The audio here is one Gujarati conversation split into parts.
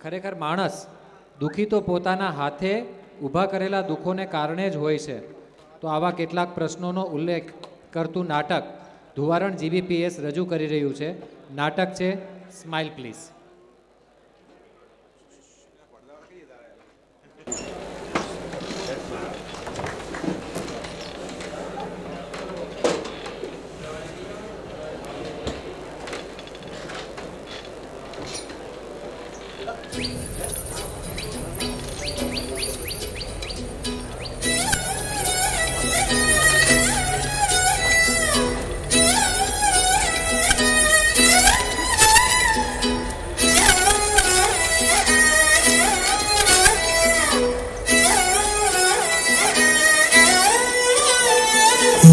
ખરેખર માણસ દુઃખી તો પોતાના હાથે ઊભા કરેલા દુઃખોને કારણે જ હોય છે. તો આવા કેટલાક પ્રશ્નોનો ઉલ્લેખ કરતું નાટક ધુવારણ જીબીપીએસ રજૂ કરી રહ્યું છે. નાટક છે સ્માઇલ પ્લીઝ.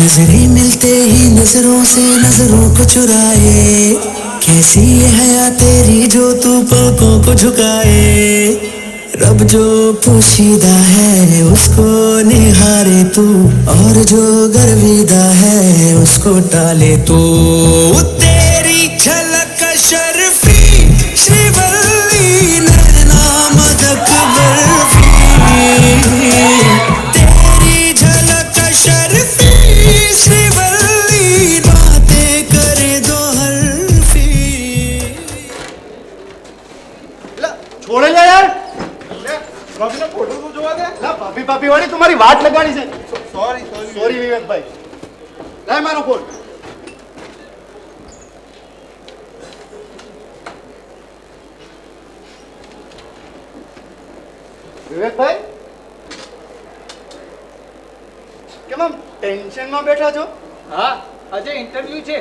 नजरें मिलते ही नजरों से नजरों को चुराए, कैसी ये हया तेरी जो तू पलकों को झुकाए. रब जो पोशीदा है उसको निहारे तू, और जो गर्विदा है उसको टाले तू. तेरी झलक शर्फी श्रीवल्ली नैना मदक बर्फी, तेरी झलक शर्फी श्रीवल्ली बातें करे दो हल्फी. छोड़े લે યાર. ભાભીનો ફોટો તો જોવા દે. લા ભાભી ભાભી વાળી તમારી વાત લગાડી છે. સોરી સોરી વિવેકભાઈ. લાય મારો ફોન. વિવેકભાઈ કેમ આમ ટેન્શનમાં બેઠા છો? હા, આજે ઇન્ટરવ્યુ છે.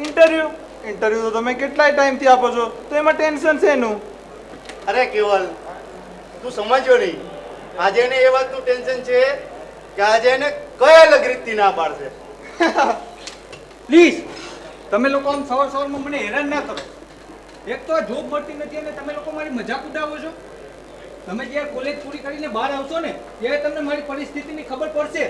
ઇન્ટરવ્યુ તો તમે કેટલાય ટાઈમથી આપો છો, તો એમાં ટેન્શન છે એનું? અરે કેવલ તું સમજ્યો નહીં. આજે એને એ વાતનું ટેન્શન છે કે આજે એને કઈ અલગ રીતથી ના પાડશે. પ્લીઝ તમે લોકો આમ સવારમાં મને હેરાન ના કરો. એક તો આ જોબ મળતી નથી અને તમે લોકો મારી મજાક ઉડાવો છો. તમે જ્યારે કોલેજ પૂરી કરીને બહાર આવશો ને ત્યારે તમને મારી પરિસ્થિતિની ખબર પડશે.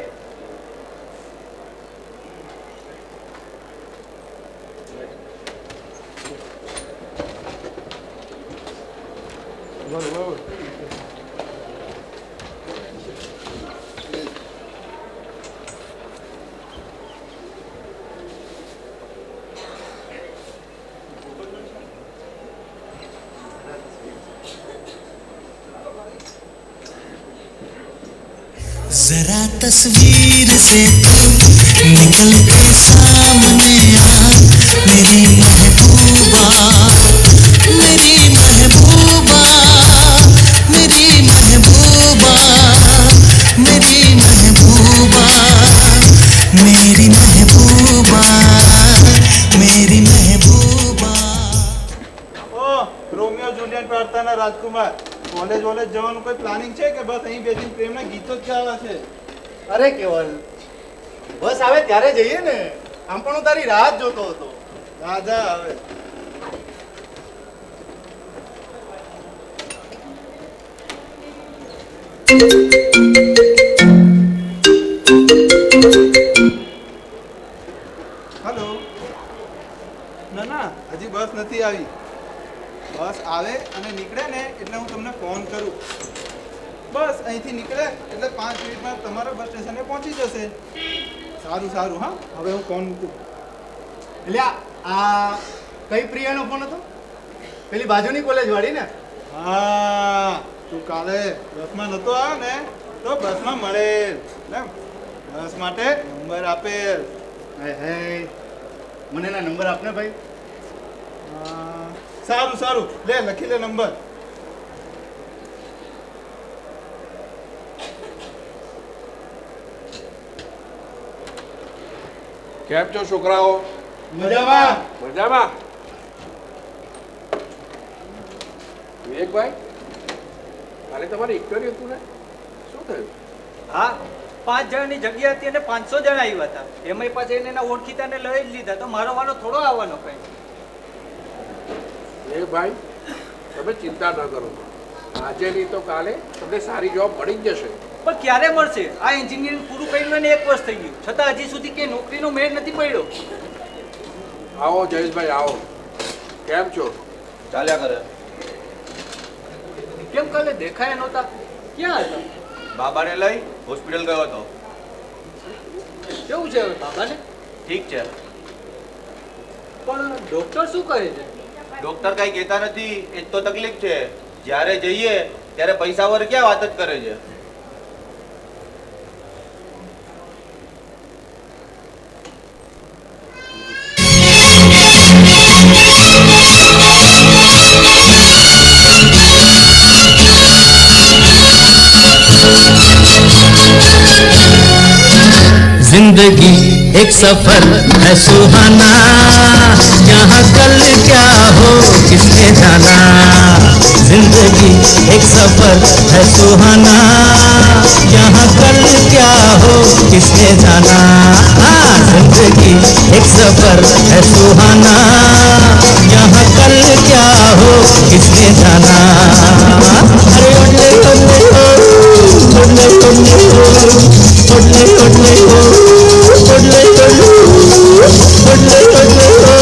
जरा तस्वीर से तू निकल के सामने आ, मेरी महबूबा, मेरी महबूबा, मेरी महबूबा, मेरी महबूबा, मेरी महबूबा, मेरी महबूबा. ઓ રોમિયો જુલિયટ વાર્તાના રાજકુમાર, કોલેજ જવાનું કોઈ પ્લાનિંગ છે કે બસ અહીં બેસીને પ્રેમના ગીતો જ ગાવા છે? અરે કેવલ બસ આવે ત્યારે જઈએ ને. આમ પણ હું તારી રાહ જ જોતો હતો. રાજા આવે. હેલો. ના હજી બસ નથી આવી. બસ આવે અને નીકળે ને એટલે હું તમને ફોન કરું. બસ અહીંથી નીકળે એટલે 5 મિનિટમાં તમારા બસ સ્ટેશને પહોંચી જશે. સારું હા, હવે હું ફોન મૂકું. એટલે આ કઈ પ્રિયાનો ફોન હતો? પેલી બાજુની કોલેજ વાળી ને? હા, તું કાલે બસમાં નતો આવ્યો ને તો બસમાં મળેલ ને, બસ માટે નંબર આપેલ. હે મને એના નંબર આપને ભાઈ. સારું લે, લખી લે નંબર. કેમ છો છોકરાઓ? મજામાં. મજામાં? વિવેકભાઈ, કાલે તમારે ઇન્ટરવ્યુ હતું ને, શું થયું? હા, 5 જણાની જગ્યા હતી અને 500 જણા આવ્યા હતા. એમાંય પાછા એને એના ઓળખીતાને લઈ જ લીધા. તો મારો વારો થોડો આવવાનો કઈ. વિવેકભાઈ, તમે ચિંતા ન કરો. આજે નહીં તો કાલે તમને સારી જોબ મળી જ જશે. પણ ક્યારે મળશે? આ એન્જિનિયરિંગ પૂરું કરીને 1 વર્ષ થઈ ગયું, છતાં હજી સુધી કે નોકરીનો મેળ નથી પડ્યો. આવો જયેશભાઈ આવો. કેમ છો? ચાલ્યા કરે. કેમ કાલે દેખાયા નહોતા? ક્યાં હતા? બાબાને લઈ હોસ્પિટલ ગયો હતો. કેવું છે હવે બાબાને? ઠીક છે. પણ ડોક્ટર શું કહે છે? ડોક્ટર કઈ કહેતા નથી, એ જ તો તકલીફ છે. જ્યારે જઈએ ત્યારે પૈસા વગર ક્યાં વાત જ કરે છે. जिंदगी एक सफर है सुहाना, यहाँ कल क्या हो किसने जाना। जिंदगी एक सफर है सुहाना, यहाँ कल क्या हो किसने जाना। जिंदगी एक सफर है सुहाना, यहाँ कल क्या हो किसने जाना। अरे ओले ओले ओ, ओले ओले ओ, ओले ओले ओ, ओले ओले ओ, ओले ओले ओ,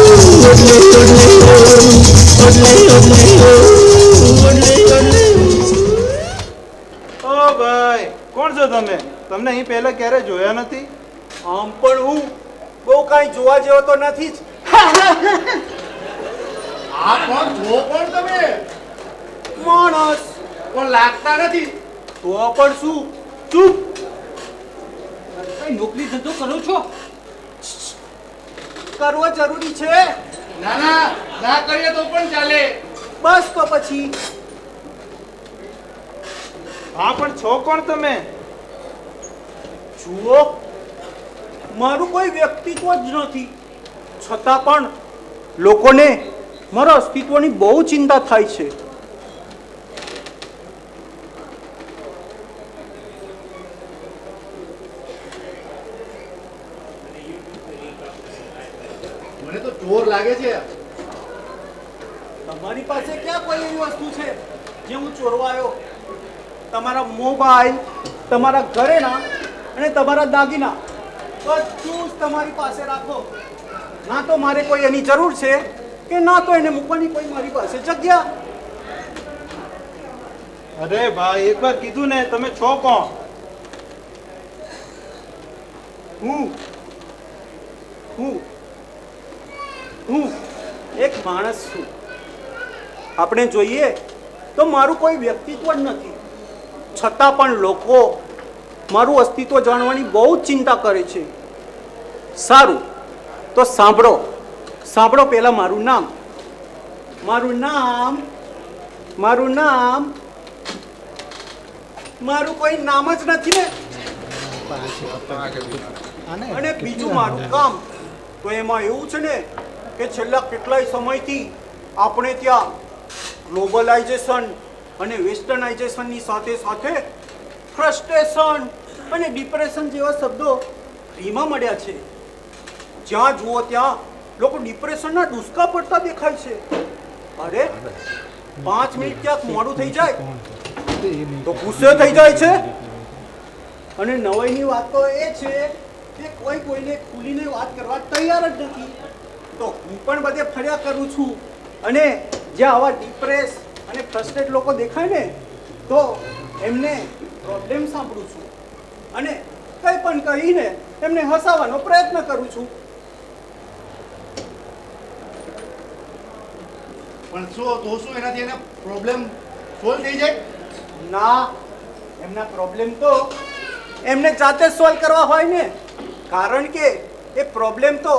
ओले ओले ओ, ओले ओले ओ, ओले ओले ઓ ભાઈ, કોણ છો તમે? તમને અહીં પહેલા ક્યારે જોયા નથી? આમ પણ હું બહુ કાંઈ જોવા જેવો તો નથી જ. આ કોણ છો? કોણ તમે? માણસ પણ લાગતા નથી. તો પણ શું? ચૂપ. કઈ નોકરી ધંધો કરો છો? કરવો જરૂરી છે. ના ના, ના કરીએ તો પણ ચાલે. બસ તો પછી. હા, પણ છો કોણ તમે? જુઓ, મારું કોઈ વ્યક્તિત્વ જ નથી, છતાં પણ લોકોને મારા અસ્તિત્વની બહુ ચિંતા થાય છે. મને તો ચોર લાગે છે. તમારી પાસે ક્યાં કોઈ એવી વસ્તુ છે જે હું ચોરવા આવ્યો? તમારા મોબાઈલ, તમારા ઘરેણા અને તમારા દાગીના બધું જ તમારી પાસે રાખો. ના તો મારે કોઈ એની જરૂર છે કે ના તો એને મૂકવાની કોઈ મારી પાસે જગ્યા. અરે ભાઈ, એકવાર કીધું ને, તમે છો કોણ? હું હું હું એક માણસ છું. આપણે જોઈએ તો મારું કોઈ વ્યક્તિત્વ જ નથી, છતાં પણ લોકો મારું અસ્તિત્વ જાણવાની બહુ જ ચિંતા કરે છે. સારું, તો સાંભળો સાંભળો પહેલા મારું નામ. મારું નામ મારું નામ મારું કોઈ નામ જ નથી ને. અને બીજું મારું કામ તો એમાં એવું છે ને કે છેલ્લા કેટલાય સમયથી આપણે ત્યાં ગ્લોબલાઇઝેશન અને વેસ્ટર્નાઇઝેશનની સાથે સાથે ફ્રસ્ટ્રેશન અને ડિપ્રેશન જેવા શબ્દો ફ્રીમાં મળ્યા છે. જ્યાં જુઓ ત્યાં લોકો ડિપ્રેશનના ડૂસકા પડતા દેખાય છે. અરે 5 મિનિટ ક્યાંક મોડું થઈ જાય તો ગુસ્સે થઈ જાય છે. અને નવાઈની વાત તો એ છે કે કોઈ કોઈને ખુલીને વાત કરવા તૈયાર જ નથી. તો હું પણ બધે ફર્યા કરું છું અને જ્યાં આવા ડિપ્રેસ અને ફ્રસ્ટ્રેટ લોકો દેખાય ને તો એમને પ્રોબ્લેમ સાંભળું છું અને કંઈ પણ કહીને એમને હસાવવાનો પ્રયત્ન કરું છું. પણ શું તો શું એનાથી એના પ્રોબ્લેમ સોલ્વ થઈ જાય? ના, એમના પ્રોબ્લેમ તો એમને જાતે જ સોલ્વ કરવા હોય ને, કારણ કે એ પ્રોબ્લેમ તો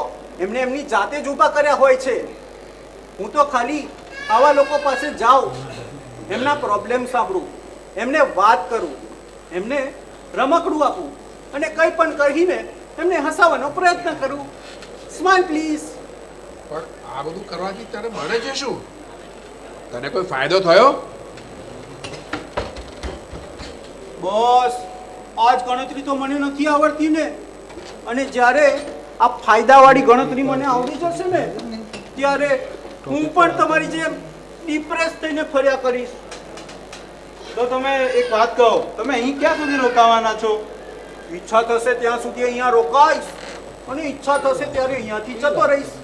એમને એમની જાતે જ ઊભા કર્યા હોય છે. હું તો ખાલી આવા લોકો પાસે જાઉં, એમના પ્રોબ્લેમ સાંભળું, એમને વાત કરું, એમને રમકડું આપું અને કંઈ પણ કહીને એમને હસાવવાનો પ્રયત્ન કરું. Smile please. પણ આ બધું કરવાથી તને મળે છે શું? તને કોઈ ફાયદો થયો? બોસ, આજ ગણતરી તો મને નથી આવડતી ને, અને જ્યારે આ ફાયદાવાળી ગણતરી મને આવડી જશે ને ત્યારે હું પણ તમારી જેમ ડિપ્રેસ થઈને ફર્યા કરીશ. તો તમે એક વાત કહો, તમે અહીં ક્યાં સુધી રોકાવાના છો? ઈચ્છા થશે ત્યાં સુધી અહીંયા રોકાઈશ અને ઈચ્છા થશે ત્યારે અહીંયાથી જતો રહીશ.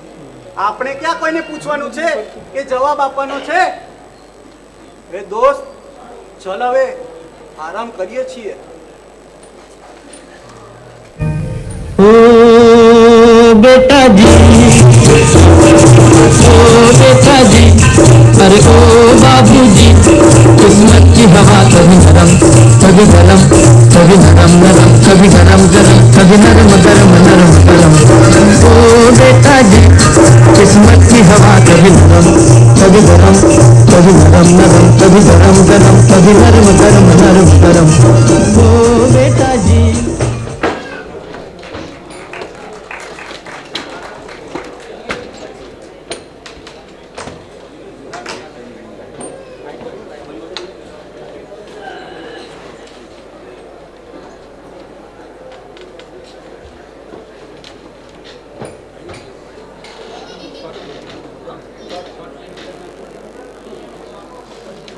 આપણે ક્યાં કોઈને પૂછવાનું છે કે જવાબ આપવાનો છે? એ દોસ્ત, ચલ હવે આરામ કરીએ છીએ. ओ बेटा जी, ओ बेटा जी, अरे ओ बाबूजी, किस्मत की हवा कभी नरम कभी गरम, कभी नरम नरम कभी गरम गरम, कभी नरम गरम नरम गरम. ओ बेटा जी, किस्मत की हवा कभी नरम कभी गरम, कभी नरम नरम कभी गरम गरम, कभी नरम गरम नरम गरम. ओ बेटा जी.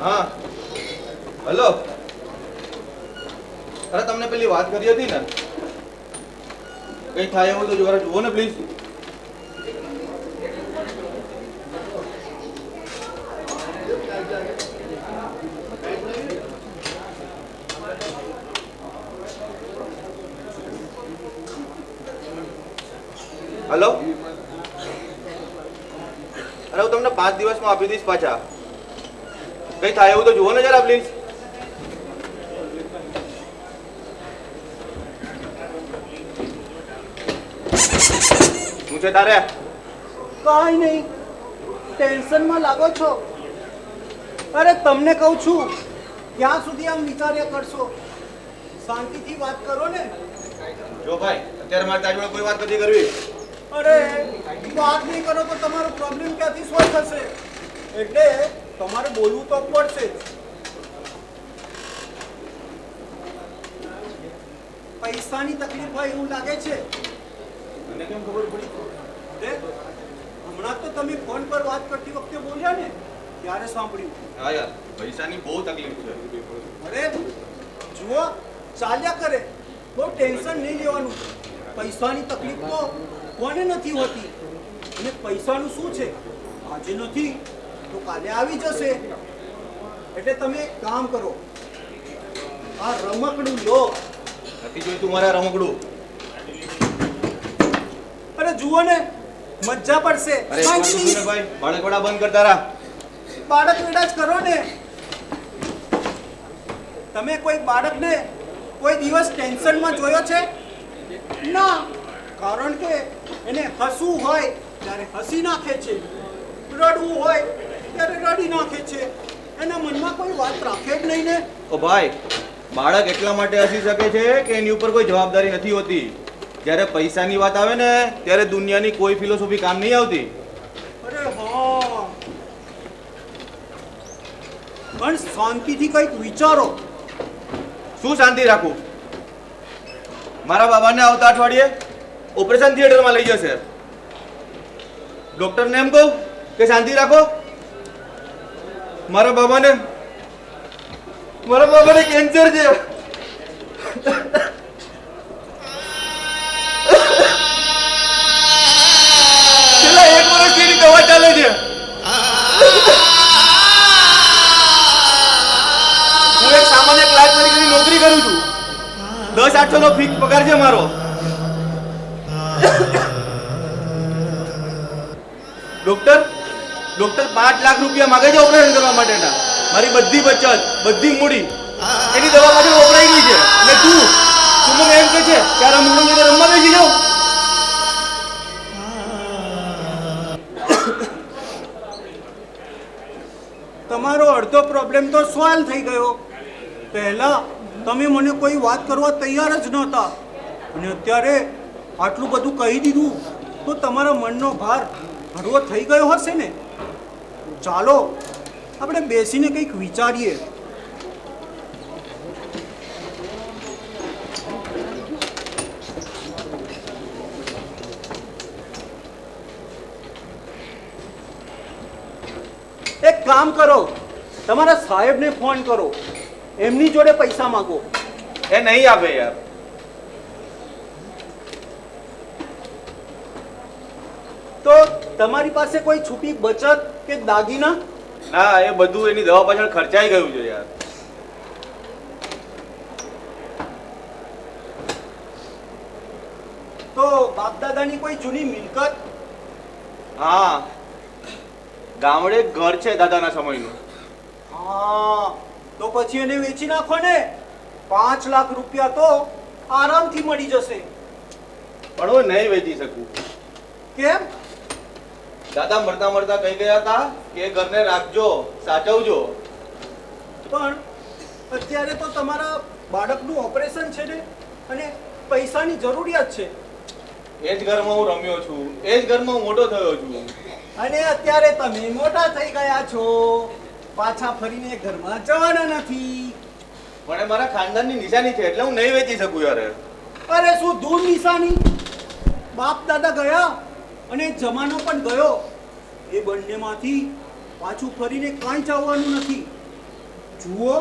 હા હલો. અરે તમને પેલી વાત કરી હતી ને, કઈ થાય એવું તો જરા જુઓ ને પ્લીઝ. હલો. અરે હું તમને 5 દિવસમાં આપી દઈશ પાછા. કઈ થાય એવું તો જુઓ ને જરા પ્લીઝ. શું છે તારે? કાંઈ નહીં, ટેન્શનમાં લાગો છો. અરે તમને કહું છું, ક્યાં સુધી આમ વિચાર્યા કરશો? શાંતિથી વાત કરો ને. જો ભાઈ, અત્યારે મારે તારી જોડે કોઈ વાત નથી કરવી. અરે વાત નહીં કરો તો તમારો પ્રોબ્લેમ ક્યાંથી સોલ્વ થશે? એટલે તમારે બોલવું તો પડશે જ. પૈસાની તકલીફ હોય એવું લાગે છે. મને કેમ ખબર પડી? હમણાં તો તમે ફોન પર વાત કરતી વખતે બોલ્યા ને, ત્યારે સાંભળ્યું. હા યાર, પૈસાની બહુ તકલીફ છે. અરે જુઓ, ચાલ્યા કરે, બહુ ટેન્શન નહીં લેવાનું. પૈસાની તકલીફ તો કોને નથી હોતી, અને પૈસાનું શું છે, આજે નથી તો કાલે આવી જશે. એટલે તમે એક કામ કરો, આ રમકડું લો. નથી જોઈતું મારે રમકડું. અરે જુઓ ને, મજા પડશે. અરે એક વાર તો સુને ભાઈ, બાળકવાડા બંધ કરતા રહા. બાળક વેડા જ કરો ને. તમે કોઈ બાળકને કોઈ દિવસ ટેન્શનમાં જોયો છે? ના, કારણ કે એને હસવું હોય ત્યારે હસી નાખે છે, રડવું હોય ત્યારે રડી નાખે છે. એના મનમાં કોઈ વાત રાખે જ નહીં ને. ઓ ભાઈ, બાળક એટલા માટે હસી શકે છે કે એની ઉપર કોઈ જવાબદારી નથી હોતી. જ્યારે પૈસાની વાત આવે ને, ત્યારે દુનિયાની કોઈ ફિલોસોફી કામ નહીં આવતી. અરે હા, પણ શાંતિથી કંઈક વિચારો. શું શાંતિ રાખું? મારા બાબાને આવતા અઠવાડિયે ઓપરેશન થિયેટરમાં લઈ જશે. ડોક્ટરને એમ કહું કે શાંતિ રાખો? મારા બાબાને કેન્સર છે. છેલ્લા 1 વર્ષથી એની દવા ચાલે છે. હું એક સામાન્ય ક્લાસ તરીકેની નોકરી કરું છું. 10-800 નો ફિક્સ પગાર છે મારો. ડોક્ટર 5 લાખ રૂપિયા માંગે છે ઓપરેશન કરવા માટેના. મારી બધી બચત, બધી મૂડી એની દવા માટે વપરાઈ ગઈ છે. અને તું મને એમ કહે છે કે આ રમકડું લઈને રમવા બેસી જાઉં? તમારો અડધો પ્રોબ્લેમ તો સોલ્વ થઈ ગયો. પહેલા તમે મને કોઈ વાત કરવા તૈયાર જ નહોતા, અને અત્યારે આટલું બધું કહી દીધું તો તમારા મનનો ભાર હળવો થઈ ગયો હશે ને. ચાલો આપણે બેસીને કંઈક વિચારીએ. એક કામ કરો, તમારા સાહેબને ફોન કરો, એમની જોડે પૈસા માંગો. એ નહીં આપે યાર. તો તમારી પાસે કોઈ છુપી બચત કે દાગીના? ના, એ બધું એની દવા પાછળ ખર્ચાઈ ગયું છે યાર. તો બાપ દાદાની કોઈ જૂની મિલકત? હા, ગામડે એક ઘર છે દાદાના સમયનું. હા, તો પછી એને વેચી નાખો ને. 5 લાખ રૂપિયા તો આરામથી મળી જશે. પણ હું નહીં વેચી શકું. કેમ? દાદા મરતા મરતા કહી ગયા હતા કે એ ઘરને રાખજો, સાચવજો. પણ અત્યારે તો તમારા બાળકનું ઓપરેશન છે ને, અને પૈસાની જરૂરિયાત છે. એ જ ઘરમાં હું રમ્યો છું, એ જ ઘરમાં હું મોટો થયો છું. અને અત્યારે તમે મોટા થઈ ગયા છો, પાછા ફરીને ઘરમાં જવાના નથી. પણ એ મારા ખાનદાનની નિશાની છે, એટલે હું નહીં વેચી શકું યાર. અરે શું દૂર નિશાની! બાપ દાદા ગયા અને જમાનો પણ ગયો. એ બંનેમાંથી પાછું ફરીને કાંઈ જવાનું નથી. જુઓ,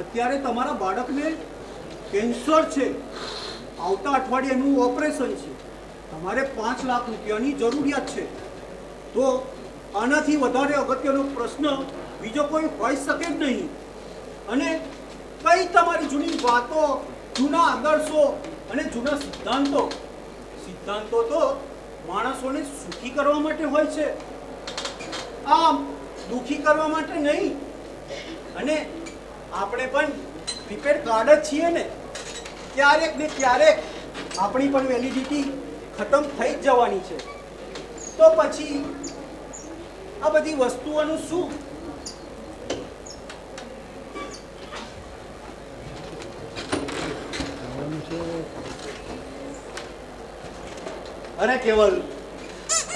અત્યારે તમારા બાળકને કેન્સર છે. આવતા અઠવાડિયે એનું ઓપરેશન છે. તમારે 5 લાખ રૂપિયાની જરૂરિયાત છે. તો આનાથી વધારે અગત્યનો પ્રશ્ન બીજો કોઈ હોઈ શકે જ નહીં. અને કઈ તમારી જૂની વાતો, જૂના આદર્શો અને જૂના સિદ્ધાંતો તો માણસોને સુખી કરવા માટે હોય છે, આમ દુખી કરવા માટે નહીં. અને આપણે પણ પ્રીપેડ કાર્ડ જ છીએ ને. ક્યારેક ને ક્યારેક આપણી પણ વેલિડિટી ખતમ થઈ જ જવાની છે. તો પછી આ બધી વસ્તુઓનું શું? અરે કેવલ,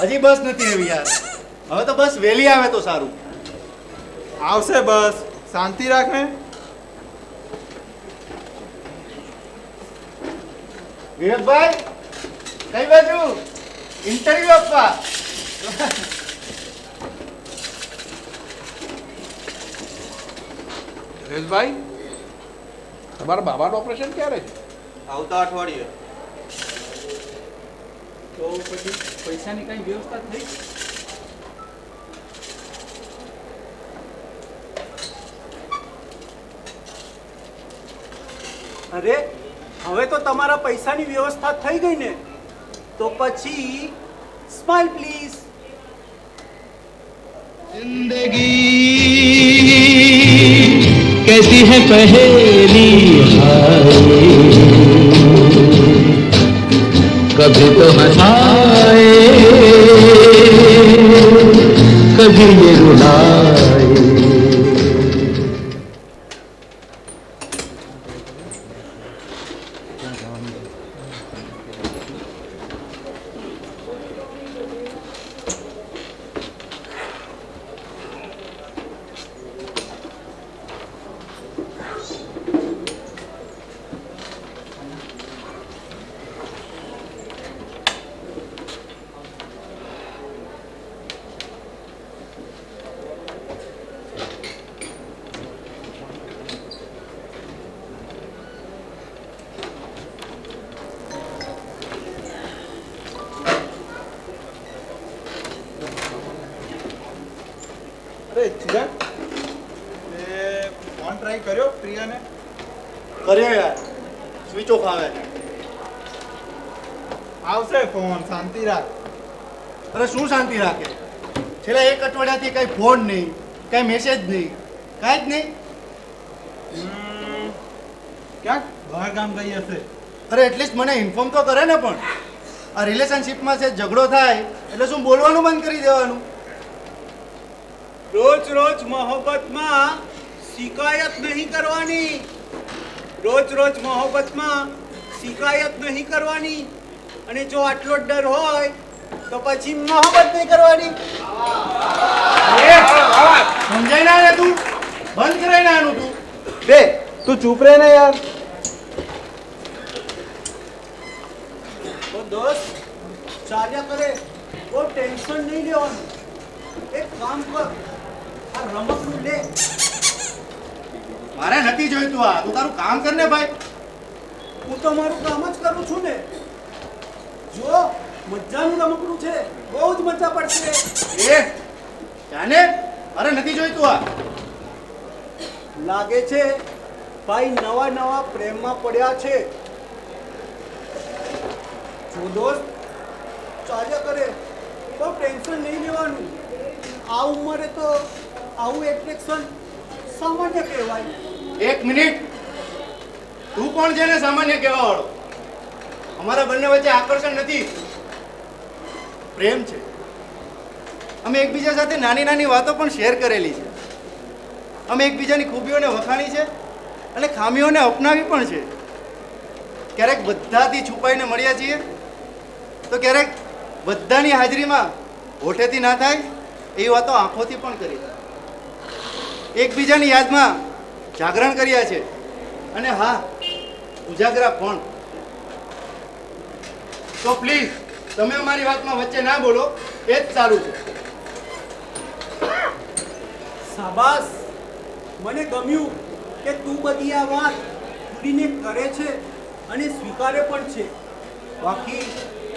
હજી બસ નથી આવી યાર. હવે તો બસ વહેલી આવે તો સારું. આવશે બસ, શાંતિ રાખ ને. વિવેકભાઈ, કઈ બાજુ ઇન્ટરવ્યુ આપવા? જયેશભાઈ, તમારા બાબાનું ઓપરેશન ક્યારે છે? આવતા અઠવાડિયે. તો પછી પૈસાની કઈ વ્યવસ્થા થઈ? અરે હવે તો તમારા પૈસાની વ્યવસ્થા થઈ ગઈ ને. તો પછી સ્માઈલ પ્લીઝ. जिंदगी कैसी है पहेली हाय, कभी तो हंसाए कभी ये रुलाए. અરે ચિરાગ, એ ફોન ટ્રાય કર્યો પ્રિયાને? કર્યો યાર, સ્વિચ ઓફ આવે. આવશે ફોન, શાંતિ રાખ. અરે શું શાંતિ રાખે? છેલ્લા 1 અઠવાડિયાથી કઈ ફોન નહીં, કઈ મેસેજ નહીં, કાંઈ જ નહીં. ક્યાંક બહાર ગામ ગઈ હશે. અરે એટલીસ્ટ મને ઇન્ફોર્મ તો કરે ને. પણ આ રિલેશનશિપમાં છે ઝઘડો થાય એટલે શું બોલવાનું બંધ કરી દેવાનું? રોજ રોજ મોહબ્બતમાં શિકાયત નહીં કરવાની. રોજ રોજ મોહબ્બતમાં શિકાયત નહીં કરવાની. અને જો આટલો જ ડર હોય તો પછી મોહબ્બત નહીં કરવાની. સમજાય ના ને તું? બંધ કરાય ના આનું તું. બે તું ચૂપ રહે ને યાર. તો દોસ્ત ચાલ્યા કરે, બહુ ટેન્શન નહીં લેવાનું. એક કામ કર, આ રમકડું લે. મારે નથી જોઈતું આ. તું તારું કામ કર ને ભાઈ. હું તો મારું કામ જ કરું છું ને. જો મજાનું રમકડું છે, બહુ જ મજા પડશે. એ જાને, મારે નથી જોઈતું આ. લાગે છે ભાઈ નવા નવા પ્રેમમાં પડ્યા છે. તો દોસ્ત ચાલ્યા કરે, બહુ ટેન્શન નહીં લેવાનું. આ ઉંમરે તો આવું એટ્રેક્શન સામાન્ય કહેવાય. એક મિનિટ, તું કોણ છે ને સામાન્ય કહેવા વાળો? અમારા બંને વચ્ચે આકર્ષણ નથી, પ્રેમ છે. અમે એકબીજા સાથે નાની નાની વાતો પણ શેર કરેલી છે. અમે એકબીજાની ખૂબીઓને વખાણી છે અને ખામીઓને અપનાવી પણ છે. ક્યારેક બધાથી છુપાઈને મળ્યા છીએ તો ક્યારેક બધાની હાજરીમાં હોઠેથી ના થાય એવી વાતો આંખોથી પણ કરી. એકબીજાની યાદમાં જાગરણ કર્યા છે અને હા, ઉજાગરા પણ. તો પ્લીઝ તમે અમારી વાતમાં વચ્ચે ના બોલો, એ જ સારું છે. શાબાશ, મને ગમ્યું કે તું બધી આ વાત ખુલીને કરે છે અને સ્વીકારે પણ છે. બાકી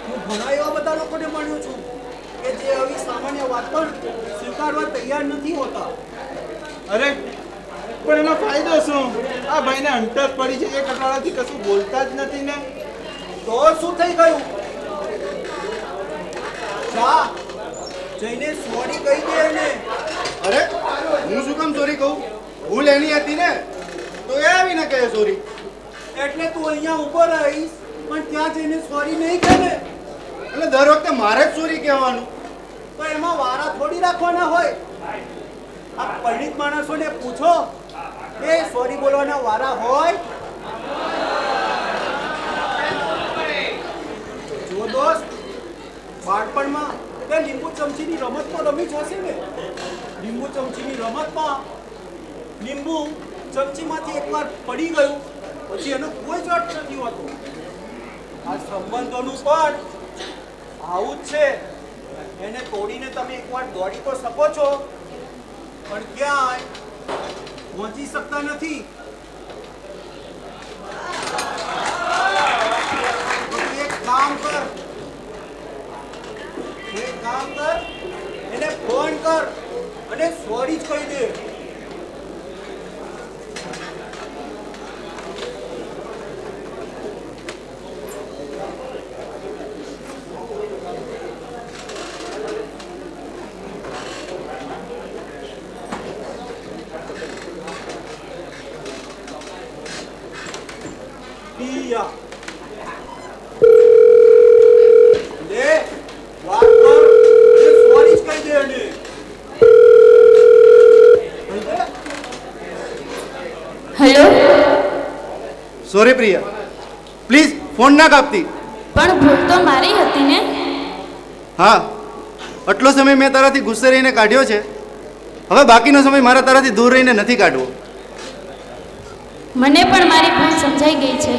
હું ઘણા એવા બધા લોકોને મળ્યો છું કે જે આવી સામાન્ય વાત પણ સ્વીકારવા તૈયાર નથી હોતા. અરે પણ એનો ફાયદો શું? આ ભાઈને અંટસ પડી છે, એક અઠવાડિયાથી કશું બોલતા જ નથી ને. તો શું થઈ ગયું? જા જઈને સોરી કહી દે એને. અરે હું શું કામ સોરી કહું? ભૂલ એની હતી ને, તો એ આવીને કહે સોરી. એટલે તું અહીંયા ઊભો રહીશ પણ ત્યાં જઈને સોરી નહીં કહે ને? એટલે દર વખતે મારે જ સોરી કહેવાનું? તો એમાં વારા થોડી રાખવાના હોય. આ પરિણિત માણસોને પૂછો એ સોરી બોલવાના વારા હોય? જો દોસ્ત, બાળપણમાં તે લીંબુ ચમચીની રમત તો રમી જ હશે ને? લીંબુ ચમચીની રમતમાં લીંબુ ચમચીમાંથી એકવાર પડી ગયું પછી એનો કોઈ જ અર્થ નથી હોતો. આ સંબંધોનું પણ આવું જ છે. એને તોડીને તમે એકવાર દોડી તો શકો છો પણ ક્યાંય પહોંચી શકતા નથી. એક કામ કર, એને ફોન કર અને સોરી જ કહી દે. પિયા લે વાત કર અને સોરી જ કહી દે એને. Hello, sorry Priya, please phone ના કાપતી. પણ ભૂલ તો મારી હતી ને. હા, આટલો સમય મેં તારાથી ગુસ્સે રહીને કાઢ્યો છે. હવે બાકીનો સમય મારા તારાથી દૂર રહીને નથી કાઢવો. મને પણ મારી ભૂલ સમજાઈ ગઈ છે.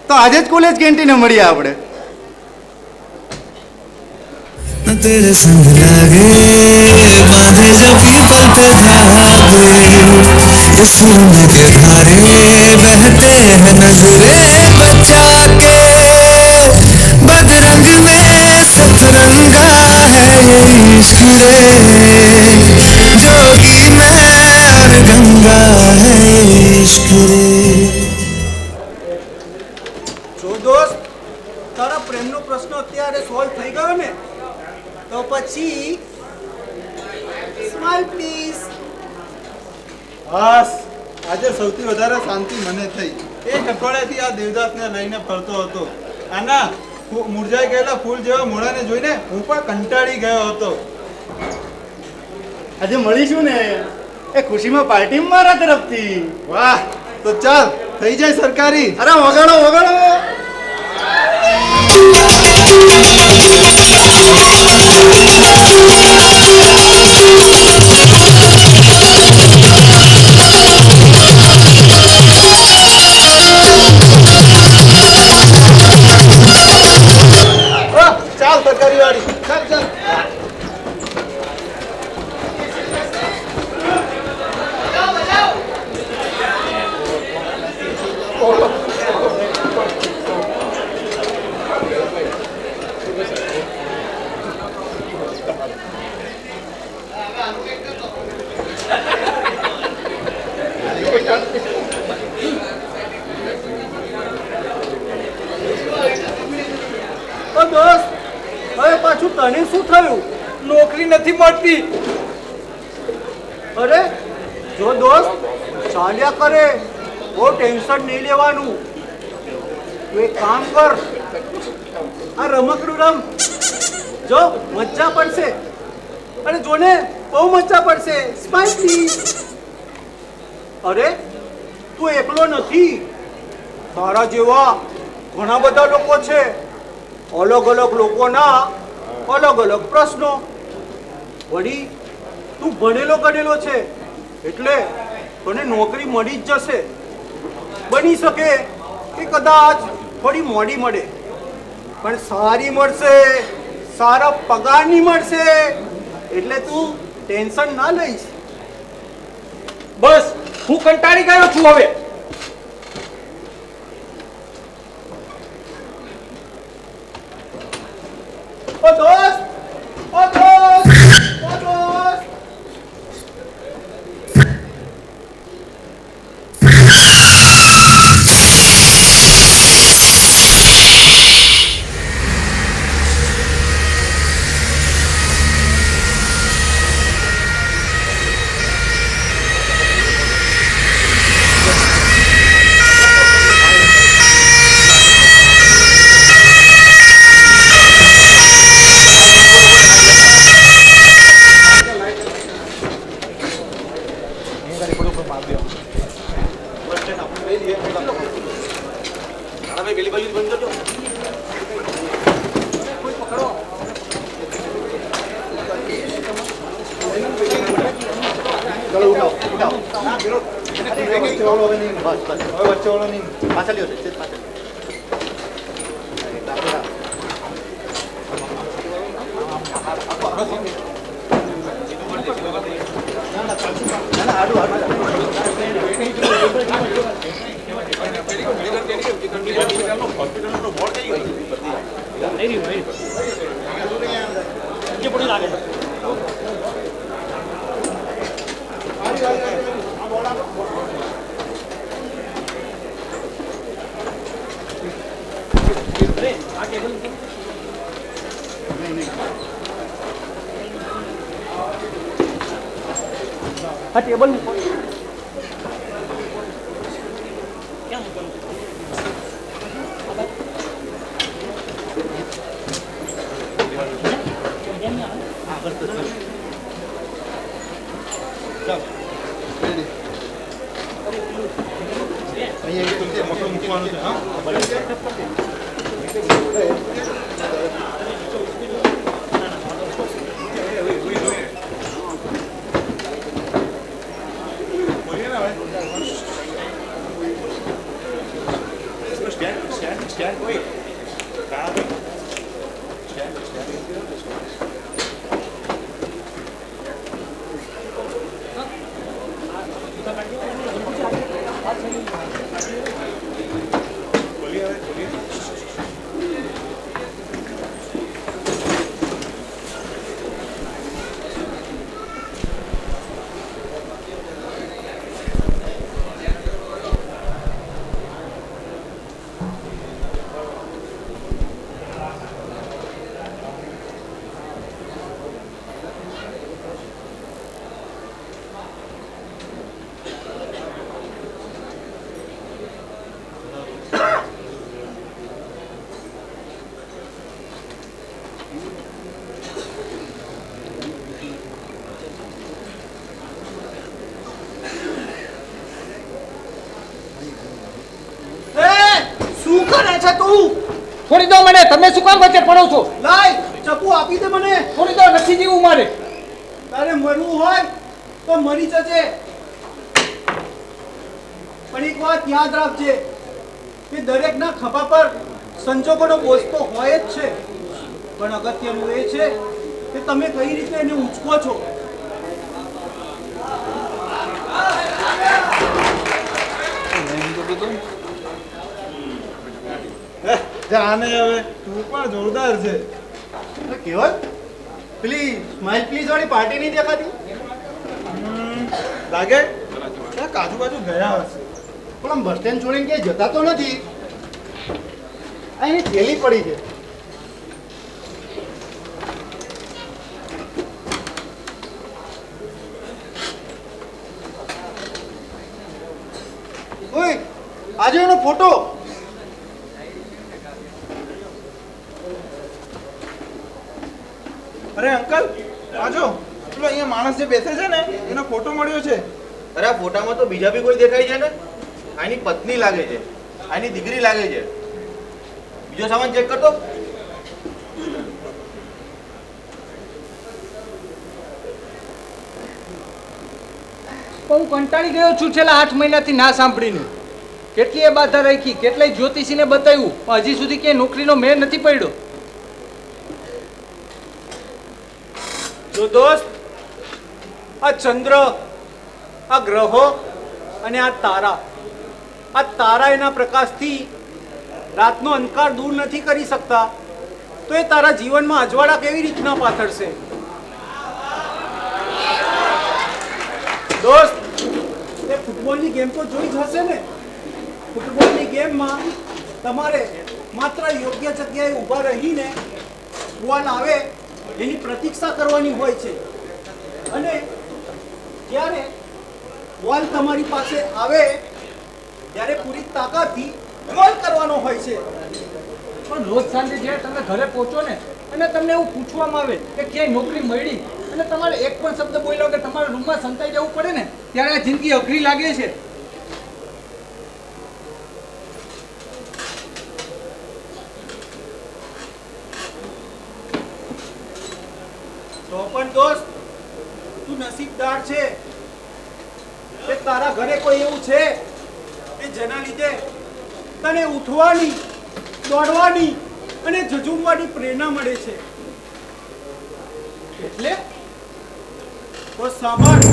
તો આજે જ કોલેજ કેન્ટીને મળીએ આપણે. तेरे संग लागे बांधे जब पीपल पे धागे इस खून के धारे बहते हैं नजरे बचा के बदरंग में सतरंगा है ये इश्क रे जोगी मैं और गंगा है ये इश्क रे. જો દોસ્ત, તારા પ્રેમનો પ્રશ્ન અત્યારે સોલ્વ થઈ ગયો ને, તો પછી સ્માઈલ પ્લીઝ. બસ આજે સૌથી વધારે શાંતિ મને થઈ. એક અઠવાડિયાથી આ દેવદાસને લઈને ફરતો હતો. આના મુરઝાઈ ગયેલા ફૂલ જેવા મોઢાને જોઈને હું પણ કંટાળી ગયો હતો. આજે મળીશું ને એ ખુશીમાં પાર્ટી મારા તરફથી. વાહ, તો ચાલ થઈ જાય સરકારી. અરે વગાડો વગાડો. ચાલ સરકારી વાળી, ચાલ ચાલ. શું થયું? નોકરી નથી મળતી. અરે જો દોસ્ત, ચાલ્યા કરે, બહુ ટેન્શન નહીં લેવાનું. તું એક કામ કર, આ રમકડું રમ, જો મજા પડશે. અરે જોને, બહુ મજા પડશે. Smile please. અરે તું એકલો નથી, તારા જેવા ઘણા બધા લોકો છે. અલગ અલગ લોકોના અલગ અલગ પ્રશ્નો. વળી તું ભણેલો ગણેલો છે એટલે તને નોકરી મળી જ જશે. બની શકે કે કદાચ થોડી મોડી મળે, પણ સારી મળશે, સારા પગારની મળશે. એટલે તું ટેન્શન ના લઈશ. બસ હું કંટાળી ગયો છું હવે. ઓ દોસ્ત, ઓ દોસ્ત, ઓ દોસ્ત. આ ટેબલ મૂકો. શું કરે છે તું? છોડી દો મને. તમે શું કામ વચ્ચે પડો છો? લાય ચપ્પુ આપી દે મને. છોડી દો, નથી જીવું મારે. તારે મરવું હોય તો મરી જજે, પણ એક વાત યાદ રાખજે કે દરેકના ખભા પર સંજોગોનો બોજ તો હોય જ છે, પણ અગત્યનું એ છે કે તમે કઈ રીતે એને ઉંચકો છો. જાને હવે તું પણ જોરદાર છે. કેવલ, પેલી સ્માઈલ પ્લીઝ વાળી પાર્ટી નહીં દેખાતી? લાગે કાજુ બાજુ ગયા હશે. પણ આમ બસ સ્ટેન્ડ છોડીને ક્યાંય જતા તો નથી. અહીં થેલી પડી છે. ઓય આજે એનો ફોટો. અરે અંકલ આજો પેલો અહીંયા માણસ જે બેસે છે ને એનો ફોટો મળ્યો છે. અરે આ ફોટામાં તો બીજા બી કોઈ દેખાય છે ને. આની પત્ની લાગે છે, આની દીકરી લાગે છે. બીજો સામાન ચેક કરતો. હું કંટાળી ગયો છું છેલ્લા 8 મહિનાથી ના સાંભળીને. કેટલીય બાધા રાખી, કેટલાય જ્યોતિષીને બતાવ્યું, પણ હજી સુધી ક્યાંય નોકરીનો મેળ નથી પડ્યો. જો દોસ્ત, આ ચંદ્ર, આ ગ્રહો અને આ તારા એના પ્રકાશથી રાતનો અંધકાર દૂર નથી કરી શકતા, તો એ તારા જીવનમાં અજવાળા કેવી રીતના પાથરશે? દોસ્ત, એ ફૂટબોલની ગેમ તો જોઈ જ હશે ને. ફૂટબોલની ગેમમાં તમારે માત્ર યોગ્ય જગ્યાએ ઊભા રહીને બોલ આવે એની પ્રતીક્ષા કરવાની હોય છે, અને જ્યારે બોલ તમારી પાસે આવે ત્યારે પૂરી તાકાતથી ગોલ કરવાનો હોય છે. પણ રોજ સાંજે જ્યારે તમે ઘરે પહોંચો ને અને તમને એવું પૂછવામાં આવે કે ક્યાંય નોકરી મળી અને તમારે એક પણ શબ્દ બોલ્યો કે તમારા રૂમમાં સંતાઈ જવું પડે ને, ત્યારે આ જિંદગી અઘરી લાગે છે. તો પણ દોસ્ત, તું નસીબદાર છે કે તારા ઘરે કોઈ એવું છે કે જેના લીધે તને ઉઠવાની, દોડવાની અને ઝઝૂમવાની પ્રેરણા મળે છે. એટલે તો સાંભળ,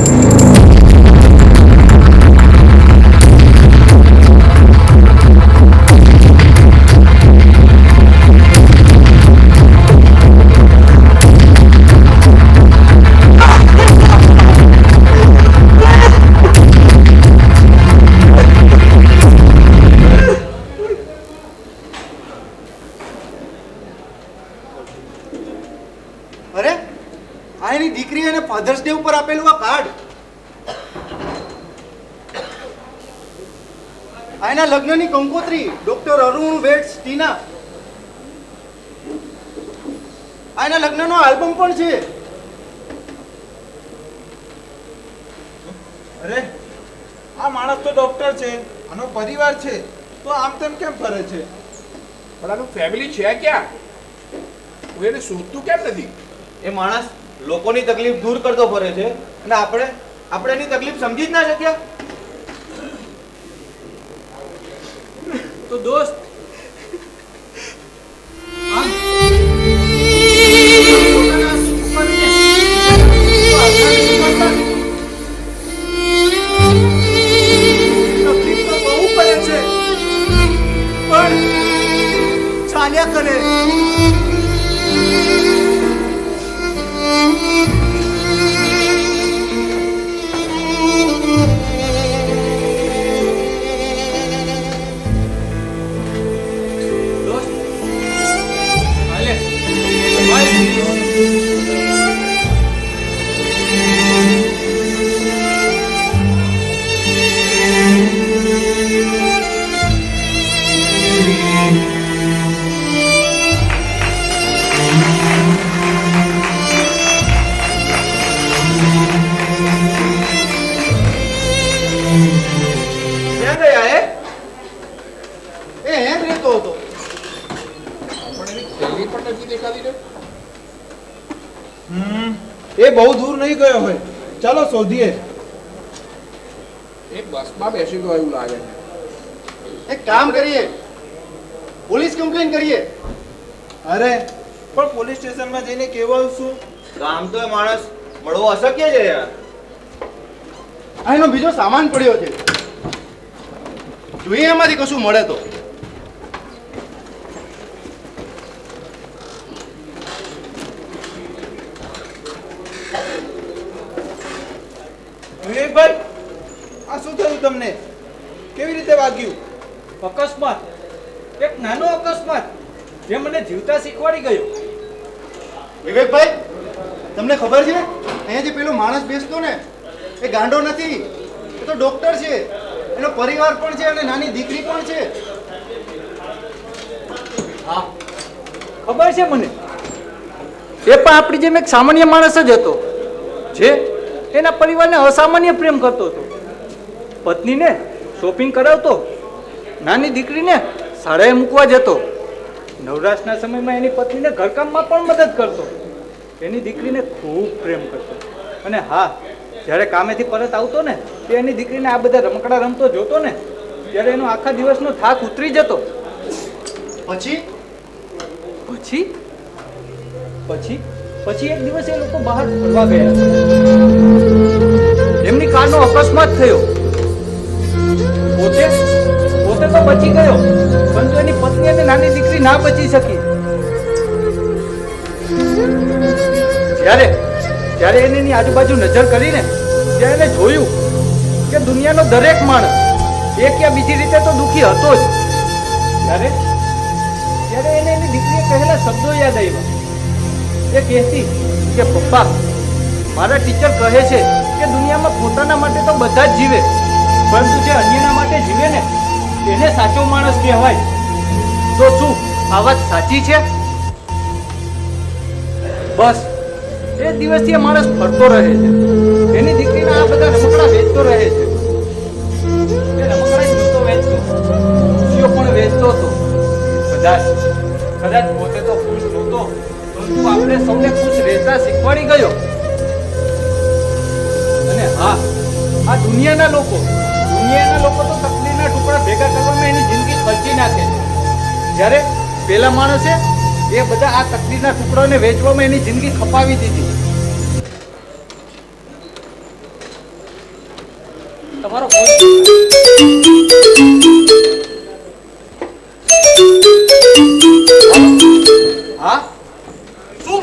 અરે આ એની દીકરી અને ફાધર્સ ડે ઉપર આપેલું આ કાર્ડ. આ એના લગ્નની કંકોત્રી, ડોક્ટર અરુણ વેટ્સ ટીના. આ એના લગ્નનો આલ્બમ પણ છે. અરે આ માણસ તો ડોક્ટર છે, આનો પરિવાર છે, તો આમ તેમ કેમ ફરે છે? પણ આનું ફેમિલી છે ક્યાં? હું એને શોધતું કેમ નથી? એ માણસ લોકોની તકલીફ દૂર કરતો ફરે છે અને આપણે એની તકલીફ સમજી જ ના શક્યા. તો દોસ્ત, આમ તકલીફ તો બહુ પડે છે, પણ ચાલ્યા કરે. દોસ્ત, હાલે ભાઈ. ક્યાં ગયા એ હેમ રહેતો હતો. પણ એની થેલી પણ નથી દેખાતી ને. એ બહુ દૂર નહીં ગયો હોય, ચાલો શોધીએ. એ બસમાં બેસી ગયો એવું લાગે છે. એક કામ કરીએ, પોલીસ કમ્પ્લેન કરીએ. અરે પણ પોલીસ સ્ટેશનમાં જઈને કેવું શું? આમ તો એ માણસ મળવો અશક્ય છે યાર. આ એનો બીજો સામાન પડ્યો છે, જોઈએ એમાંથી કશું મળે તો. વિવેકભાઈ, આ શું થયું તમને? કેવી રીતે વાગ્યું? અકસ્માત, એક નાનો અકસ્માત જે મને જીવતા શીખવાડી ગયો. વિવેકભાઈ, તમને ખબર છે અહીંયા જે પેલો માણસ બેસતો ને એ ગાંડો નથી, એ તો ડોક્ટર છે. એનો પરિવાર પણ છે અને નાની દીકરી પણ છે. હા ખબર છે મને. એ પણ આપણી જેમ એક સામાન્ય માણસ જ હતો જે એના પરિવારને અસામાન્ય પ્રેમ કરતો હતો. પત્નીને શોપિંગ કરાવતો, નાની દીકરીને શાળાએ મૂકવા જતો, નવરાશના સમયમાં એની પત્નીને ઘરકામમાં પણ મદદ કરતો, એની દીકરીને ખૂબ પ્રેમ કરતો. અને હા, જ્યારે કામેથી પરત આવતો ને તે એની દીકરીને આ બધા રમકડા રમતો જોતો ને ત્યારે એનો આખા દિવસનો થાક ઉતરી જતો. પછી પછી પછી પછી એક દિવસ એ લોકો બહાર ફરવા ગયા. એમની કારનો અકસ્માત થયો. પોતે તો બચી ગયો, પરંતુ એની પત્ની અને નાની દીકરી ના બચી શકી. જ્યારે એને એની આજુબાજુ નજર કરીને ત્યારે એને જોયું કે દુનિયાનો દરેક માણસ એક યા બીજી રીતે તો દુઃખી હતો જ. ત્યારે એને એની દીકરીએ કહેલા શબ્દો યાદ આવ્યા. એ કહેતી કે પપ્પા, મારા ટીચર કહે છે કે દુનિયામાં પોતાના માટે તો બધા જ જીવે, પરંતુ જે અન્યના માટે જીવે ને એને સાચો માણસ કહેવાય. તો શું આ વાત સાચી છે? બસ એ દિવસથી એ માણસ ફરતો રહે છે. એની દીકરીના આ બધા રમકડા વેચતો રહે છે. એ રમકડા જોતો વેચતો, ખુશીઓ પણ વેચતો હતો. કદાચ પોતે તો ખુશ નહોતો, પરંતુ આપણે સૌને ખુશ રહેતા શીખવાડી ગયો. અને હા, આ દુનિયાના લોકો તો તકલીફના ટુકડા ભેગા કરવામાં એની જિંદગી ખર્ચી નાખે છે. જ્યારે પેલા માણસે એ બધા આ તકલીફના ટુકડાને વેચવામાં એની જિંદગી ખપાવી દીધી. તમારો હા શું?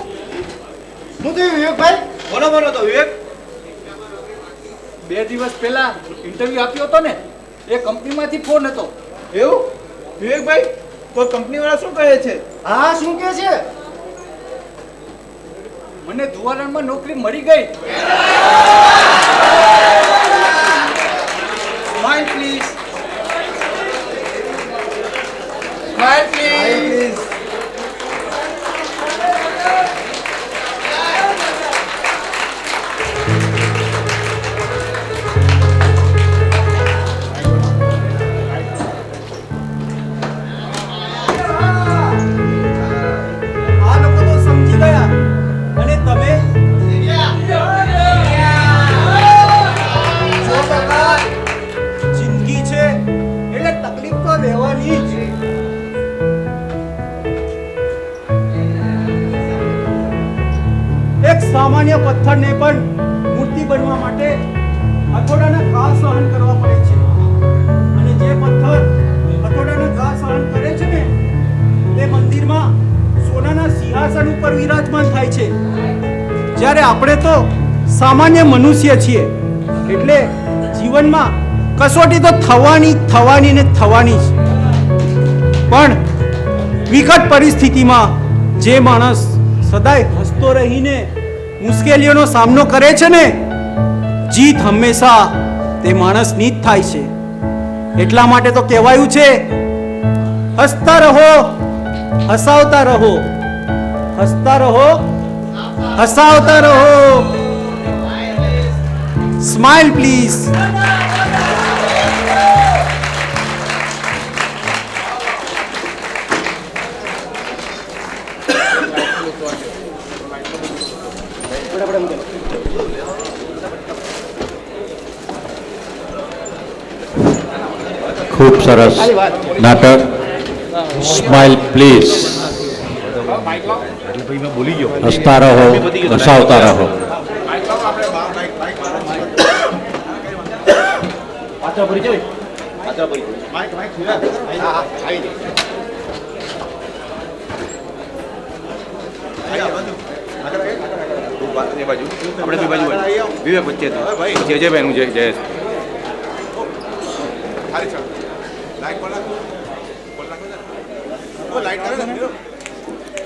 હું તો વિવેકભાઈ. બોલો તો વિવેક. 2 દિવસ પહેલા ઇન્ટરવ્યુ આપ્યો હતો ને, એ કંપનીમાંથી ફોન હતો. એવું? વિવેકભાઈ, કોઈ કંપનીવાળા શું કહે છે? હા, શું કે છે? મને ધુવારણમાં નોકરી મળી ગઈ. Smile please. Smile please. આ લોકો તો સમજી ગયા અને તમે જો કાકા, જિંદગી છે એટલે તકલીફ તો રહેવાની જ. એક સામાન્ય પથ્થરને પણ મૂર્તિ બનવા માટે હથોડાના ઘા સહન કરવા પડે છે. અને જે પથ્થર હથોડાના ઘા સહન કરે છે ને તે મંદિરમાં સોનાના સિંહાસન ઉપર વિરાજમાન થાય છે. જ્યારે આપણે તો સામાન્ય મનુષ્ય છીએ, એટલે જીવનમાં કસોટી તો થવાની ને થવાની જ. પણ વિકટ પરિસ્થિતિમાં જે માણસ સદાય હસતો રહીને મુશ્કેલીઓનો સામનો કરે છે ને, જીત હંમેશા તે માણસની જ થાય છે. એટલા માટે તો કહેવાયું છે, હસતા રહો, હસાવતા રહો, હસતા રહો, હસાવતા રહો. Smile please. ખૂબ સરસ નાટક સ્માઇલ પ્લીઝ. હસતા રહો, હસાવતા રહો. આપણે બે બાજુ વિવેક વચ્ચે પછી અજયભાઈ નું જયેશ.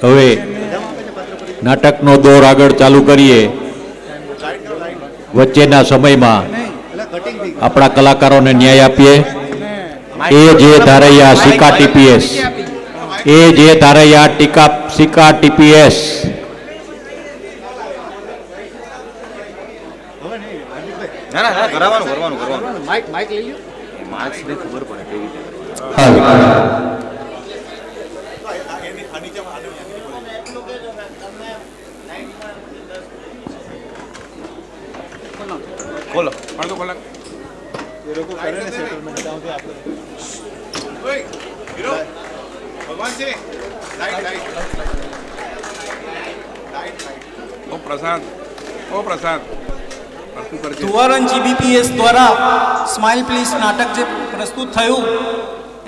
હવે નાટકનો દોર આગળ ચાલુ કરીએ. વચ્ચેના સમયમાં આપણા કલાકારોને ન્યાય આપીએ. એ જે ધારૈયા સિકા ટીપીએસ, એ જે ધારૈયા ટીકા સિકા ટીપીએસ. ના ના કરવાનું માઇક લઈ લ્યો. માર્ક્સ ને ખબર પડે કેવી રીતે. ખોલો અડધો કલાક એ લોકો કરે ને સેટલમેન્ટ ત્યાં સુધી આપણે ઓય હીરો ભગવાન છે લાઈટ લાઈટ લાઈટ ઓ પ્રશાંત ધુવારન જીબીપીએસ દ્વારા સ્માઇલ પ્લીઝ નાટક જે પ્રસ્તુત થયું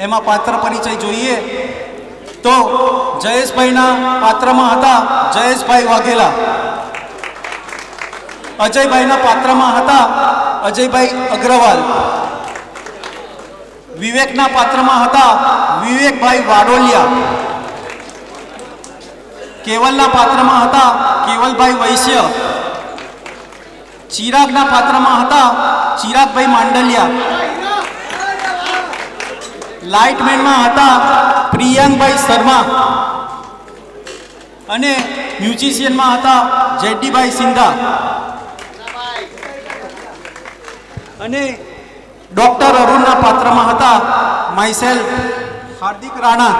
એમાં પાત્ર પરિચય જોઈએ તો જયેશભાઈના પાત્રમાં હતા જયેશભાઈ વાઘેલા. અજયભાઈના પાત્રમાં હતા અજયભાઈ અગ્રવાલ. વિવેકના પાત્રમાં હતા વિવેકભાઈ વાડોલિયા. કેવલના પાત્રમાં હતા કેવલભાઈ વૈશ્ય. ચિરાગના પાત્રમાં હતા ચિરાગભાઈ માંડલિયા. લાઇટમેનમાં હતા પ્રિયાંકભાઈ શર્મા અને મ્યુઝિશિયનમાં હતા જેડીભાઈ સિંધા. અને ડોક્ટર અરુણના પાત્રમાં હતા માયસેલ્ફ હાર્દિક રાણા.